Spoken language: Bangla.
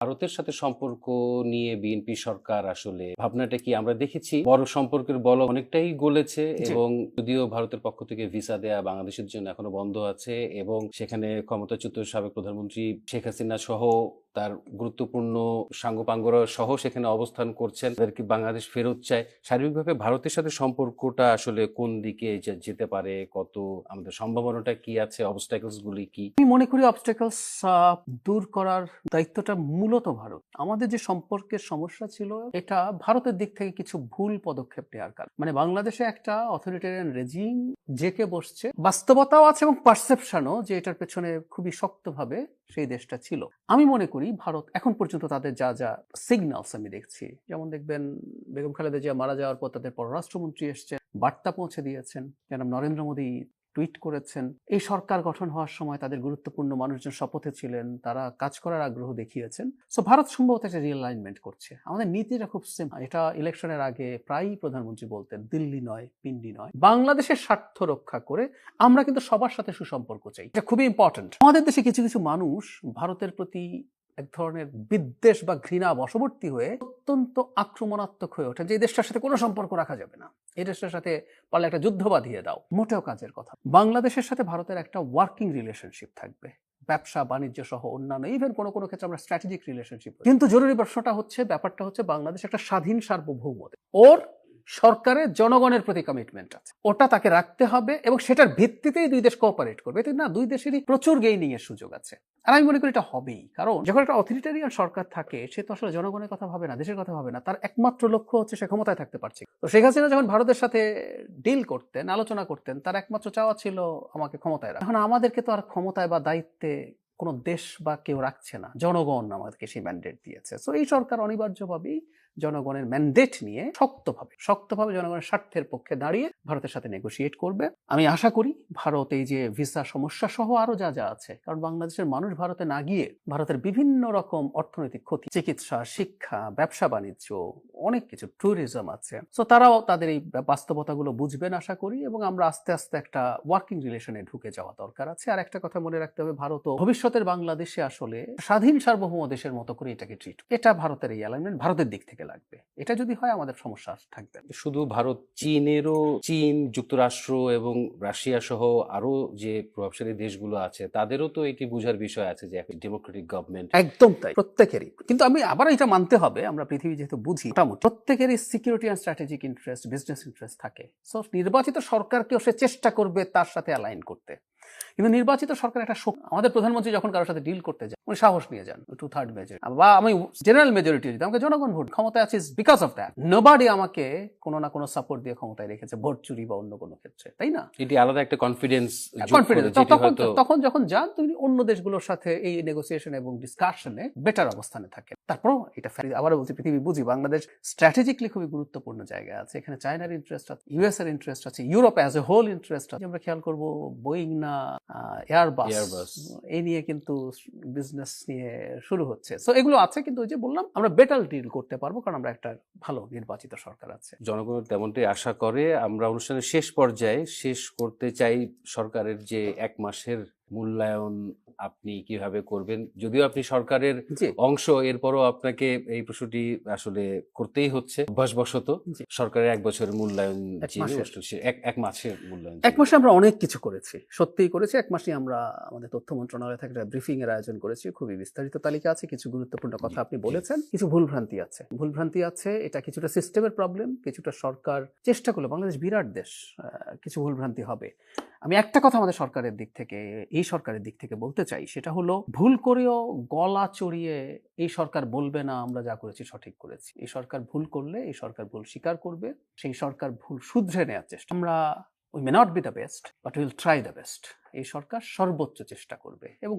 ভারতের সাথে সম্পর্ক নিয়ে বিএনপি সরকার আসলে ভাবনাটা কি আমরা দেখেছি বড় সম্পর্কের বল অনেকটাই গলেছে জি। এবং যদিও ভারতের পক্ষ থেকে ভিসা দেয়া বাংলাদেশের জন্য এখনো বন্ধ আছে এবং সেখানে ক্ষমতাচ্যুত সাবেক প্রধানমন্ত্রী শেখ হাসিনা সহ তার গুরুত্বপূর্ণ সাঙ্গপাঙ্গরা সহ সেখানে অবস্থান করছেন, তাদেরকে বাংলাদেশ ফেরত চায়। শারীরিকভাবে ভারতের সাথে সম্পর্কটা আসলে কোন দিকে যেতে পারে, কত আমাদের সম্ভাবনাটা কি আছে, অবস্টাকলস গুলি কি? আমি মনে করি অবস্টাকলস দূর করার দায়িত্বটা মূলত ভারত। আমাদের যে সম্পর্কের সমস্যা ছিল, এটা ভারতের দিক থেকে কিছু ভুল পদক্ষেপ নেওয়ার কারণে। মানে বাংলাদেশে একটা অথরিটেরিয়ান রেজিম জেকে বসছে, বাস্তবতাও আছে এবং পারসেপশনও যে এটার পেছনে খুবই শক্তভাবে সেই দেশটা ছিল। আমি মনে করি ভারত এখন পর্যন্ত তাদের যা যা সিগন্যালস আমি দেখছি, যেমন দেখবেন বেগম খালেদা জিয়া মারা যাওয়ার পর তাদের পররাষ্ট্রমন্ত্রী এসছেন, বার্তা পৌঁছে দিয়েছেন, জনাব নরেন্দ্র মোদী টুইট করেছেন। এই সরকার গঠন হওয়ার সময় তাদের গুরুত্বপূর্ণ মানুষজন শপথে ছিলেন, তারা কাজ করার আগ্রহ দেখিয়েছেন। সো ভারত সম্ভবত একটা রিঅ্যালাইনমেন্ট করছে। আমাদের নীতিটা খুব সিম্পল। এটা ইলেকশনের আগে প্রায়ই প্রধানমন্ত্রী বলতেন, দিল্লি নয় পিন্ডি নয়, বাংলাদেশের স্বার্থ রক্ষা করে আমরা কিন্তু সবার সাথে সুসম্পর্ক চাই। এটা খুবই ইম্পর্টেন্ট। আমাদের দেশে কিছু কিছু মানুষ ভারতের প্রতি এক ধরনের বিদ্বেষ বা ঘৃণা বশবর্তী হয়ে অত্যন্ত আক্রমণাত্মক হয়ে ওঠেন যে এই দেশটার সাথে কোনো সম্পর্ক রাখা যাবে না, এই দেশটার সাথে পারলে একটা যুদ্ধ বাঁধিয়ে দাও। মোটেও কাজের কথা। বাংলাদেশের সাথে ভারতের একটা ওয়ার্কিং রিলেশনশিপ থাকবে, ব্যবসা বাণিজ্য সহ অন্যান্য, ইভেন কোনো কোনো ক্ষেত্রে আমরা স্ট্র্যাটেজিক রিলেশনশিপ। কিন্তু জরুরি ব্যাপারটা হচ্ছে বাংলাদেশ একটা স্বাধীন সার্বভৌম, ওর সরকারের জনগণের প্রতি কমিটমেন্ট আছে, ওটা তাকে রাখতে হবে এবং সেটার ভিত্তিতেই দুই দেশ কোঅপারেট করবে। এতে না দুই দেশেরই প্রচুর গেইনিং এর সুযোগ আছে। আর আমি মনে করি এটা হবেই, কারণ যখন একটা অথরিটারিয়ান সরকার থাকে সে তো আসলে জনগণের কথা ভাবে না, দেশের কথা ভাবে না, তার একমাত্র লক্ষ্য হচ্ছে সে ক্ষমতায় থাকতে পারছে। তো শেখ হাসিনা যখন ভারতের সাথে ডিল করতেন, আলোচনা করতেন, তার একমাত্র চাওয়া ছিল আমাকে ক্ষমতায় রাখা। এখন আমাদেরকে তো আর ক্ষমতায় বা দায়িত্বে কোনো দেশ বা কেউ রাখছে না, জনগণ আমাদেরকে সেই ম্যান্ডেট দিয়েছে। সো এই সরকার অনিবার্যভাবেই জনগণের ম্যান্ডেট নিয়ে শক্তভাবে জনগণের স্বার্থের পক্ষে দাঁড়িয়ে ভারতের সাথে নেগোশিয়েট করবে। আমি আশা করি ভারত এই যে ভিসা সমস্যা সহ আরো যা যা আছে, কারণ বাংলাদেশের মানুষ ভারতে না গিয়ে ভারতের বিভিন্ন রকম অর্থনৈতিক ক্ষতি, চিকিৎসা, শিক্ষা, ব্যবসা বাণিজ্য, অনেক কিছু, ট্যুরিজম আছে। সো তারাও তাদের এই বাস্তবতাগুলো বুঝবেন আশা করি, এবং আমরা আস্তে আস্তে একটা ওয়ার্কিং রিলেশনে ঢুকে যাওয়া দরকার আছে। আর একটা কথা মনে রাখতে হবে, ভারতও ভবিষ্যতের বাংলাদেশে আসলে স্বাধীন সার্বভৌম দেশের মতো করে এটাকে ট্রিট, এটা ভারতের এই অ্যালাইনমেন্ট ভারতের দিক থেকে লাগবে। এটা যদি হয় আমাদের সমস্যা থাকবে। শুধু ভারত, চীন, যুক্তরাষ্ট্র এবং রাশিয়া সহ আরো যে প্রভাবশালী দেশগুলো আছে তাদেরও তো এটি বোঝার বিষয় আছে যে একটা ডেমোক্রেটিক গভর্নমেন্ট। একদম তাই, প্রত্যেকেরই। কিন্তু আমি আবার এটা মানতে হবে, আমরা পৃথিবী যেহেতু বুঝি, প্রত্যেকেরই security and strategic interest, business interest থাকে। সো নির্বাচিত সরকারকেও সে চেষ্টা করবে তার সাথে অ্যালাইন করতে। কিন্তু নির্বাচিত সরকার একটা আমাদের প্রধানমন্ত্রী যখন কারোর সাথে ডিল করতে যান, উনি সাহস নিয়ে যান 2/3 মেজরিটি, বা আমি জেনারেল মেজরিটি, যদি আমাকে জনগণ ভোট ক্ষমতায় আছে বিকজ অফ দ্যাট, নোবডি আমাকে কোনো না কোনো সাপোর্ট দিয়ে ক্ষমতায় রেখেছে, ভোট চুরি বা অন্য কোনো ক্ষেত্রে, তাই না? এটি আলাদা একটা কনফিডেন্স। তখন যখন যান তুমি অন্য দেশগুলোর সাথে এই নেগোসিয়েশন এবং ডিসকাশনে বেটার অবস্থানে থাকে। তারপরও এটা আবার বলছি, পৃথিবী বুঝি, বাংলাদেশ স্ট্র্যাটেজিকলি খুবই গুরুত্বপূর্ণ জায়গায় আছে। এখানে চায়নার ইন্টারেস্ট আছে, ইউএস এর ইন্টারেস্ট আছে, Europe as a whole interest আছে। আমরা খেয়াল করবো বোয়িং না এয়ারবাস, এই নিয়ে কিন্তু বিজনেস নিয়ে শুরু হচ্ছে। সো এগুলো আছে, কিন্তু ওই যে বললাম আমরা বেটার ডিল করতে পারবো, কারণ আমরা একটা ভালো নির্বাচিত সরকার আছে। জনগণ তেমনটাই আশা করে। আমরা অনুষ্ঠানের শেষ পর্যায়ে শেষ করতে চাই, সরকারের যে 1 মাসের মূল্যায়ন আপনি কিভাবে করবেন? যদিও আপনি সরকারের অংশ, এরপরও আপনাকে এই প্রশ্নটি আসলে করতেই হচ্ছে অভ্যাসবশত। সরকারের 1 বছরের মূল্যায়ন, 1 মাসের মূল্যায়ন। 1 মাসে আমরা অনেক কিছু করেছি, সত্যিই করেছি। 1 মাসে আমরা আমাদের তথ্য মন্ত্রণালয় থেকে একটা ব্রিফিং এর আয়োজন করেছি, খুবই বিস্তারিত তালিকা আছে। কিছু গুরুত্বপূর্ণ কথা আপনি বলেছেন, কিছু ভুলভ্রান্তি আছে, এটা কিছুটা সিস্টেমের প্রবলেম, কিছুটা সরকার চেষ্টা করলো, বাংলাদেশ বিরাট দেশ, কিছু ভুলভ্রান্তি হবে। আমি একটা কথা আমাদের সরকারের দিক থেকে, এই সরকারের দিক থেকে বলতে চাই, সেটা হলো ভুল করেও গলা চড়িয়ে এই সরকার বলবে না আমরা যা করেছি সঠিক করেছি। এই সরকার ভুল করলে এই সরকার ভুল স্বীকার করবে, সেই সরকার ভুল শুধরে নেওয়ার চেষ্টা। আমরা we may not be the best, but we will try the best। এই সরকার সর্বোচ্চ চেষ্টা করবে এবং